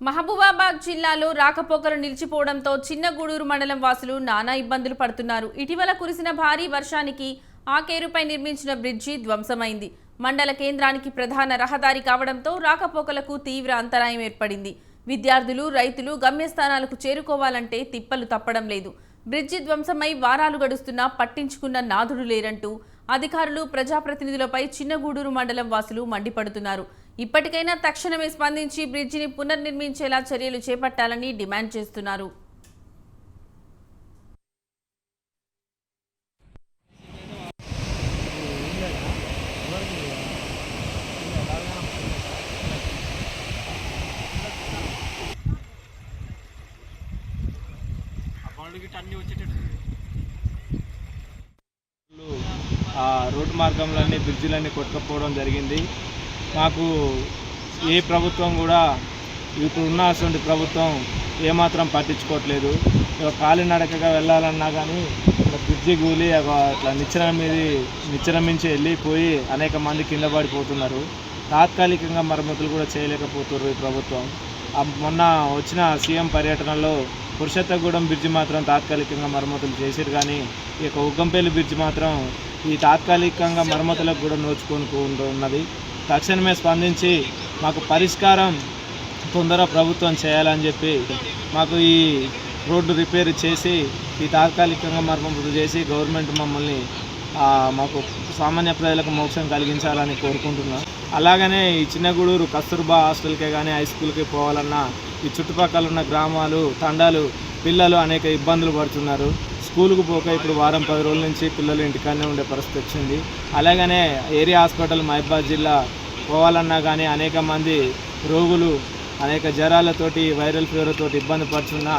మహబూబాబాద్ జిల్లాలో రాకపోకలు నిలిచిపోవడంతో చిన్నగూడూరు మండలం వాసులు నానా ఇబ్బందులు పడుతున్నారు. ఇటీవల కురిసిన భారీ వర్షానికి ఆకేరుపై నిర్మించిన బ్రిడ్జి ధ్వంసమైంది. మండల కేంద్రానికి ప్రధాన రహదారి కావడంతో రాకపోకలకు తీవ్ర అంతరాయం ఏర్పడింది. విద్యార్థులు, రైతులు గమ్యస్థానాలకు చేరుకోవాలంటే తిప్పలు తప్పడం లేదు. బ్రిడ్జి ధ్వంసమై వారాలు గడుస్తున్నా పట్టించుకున్న నాథుడు లేరంటూ అధికారులు, ప్రజాప్రతినిధులపై చిన్నగూడూరు మండలం వాసులు మండిపడుతున్నారు. ఇప్పటికైనా తక్షణమే స్పందించి బ్రిడ్జిని పునర్నిర్మించేలా చర్యలు చేపట్టాలని డిమాండ్ చేస్తున్నారు. రోడ్డు మార్గంలోని బ్రిడ్జిలన్నీ కొట్టుకుపోవడం జరిగింది. మాకు ఏ ప్రభుత్వం కూడా ఇప్పుడు ఉన్నటువంటి ప్రభుత్వం ఏమాత్రం పట్టించుకోవట్లేదు. కాలినడకగా వెళ్ళాలన్నా కానీ బ్రిడ్జి కూలి ఇట్లా నిచ్చెనమించి వెళ్ళిపోయి అనేక మంది కింద పడిపోతున్నారు. తాత్కాలికంగా మరమ్మతులు కూడా చేయలేకపోతున్నారు ఈ ప్రభుత్వం. మొన్న వచ్చిన సీఎం పర్యటనలో పురుషోత్తగూడెం బ్రిడ్జి మాత్రం తాత్కాలికంగా మరమ్మతులు చేశారు, కానీ ఈ యొక్క ఉగ్గంపల్లి బ్రిడ్జి మాత్రం ఈ తాత్కాలికంగా మరమ్మతులకు కూడా నోచుకొని ఉన్నది. తక్షణమే స్పందించి మాకు పరిష్కారం తొందరగా ప్రభుత్వం చేయాలని చెప్పి మాకు ఈ రోడ్డు రిపేర్ చేసి ఈ తాత్కాలికంగా మరమ్మతులు చేసి గవర్నమెంట్ మమ్మల్ని మాకు సామాన్య ప్రజలకు మోక్షం కలిగించాలని కోరుకుంటున్నాం. అలాగనే ఈ చిన్నగూడూరు కస్తూర్బా హాస్టల్కే కానీ హై స్కూల్కి పోవాలన్నా ఈ చుట్టుపక్కల ఉన్న గ్రామాలు, తండాలు పిల్లలు అనేక ఇబ్బందులు పడుతున్నారు. స్కూలుకు పోక ఇప్పుడు వారం 10 రోజుల నుంచి పిల్లలు ఇంటికాడనే ఉండే పరిస్థితి వచ్చింది. అలాగనే ఏరియా హాస్పిటల్ మహబూబాబాద్ జిల్లా పోవాలన్నా కానీ అనేక మంది రోగులు అనేక జ్వరాలతోటి, వైరల్ ఫీవర్తోటి ఇబ్బంది పడుతున్నా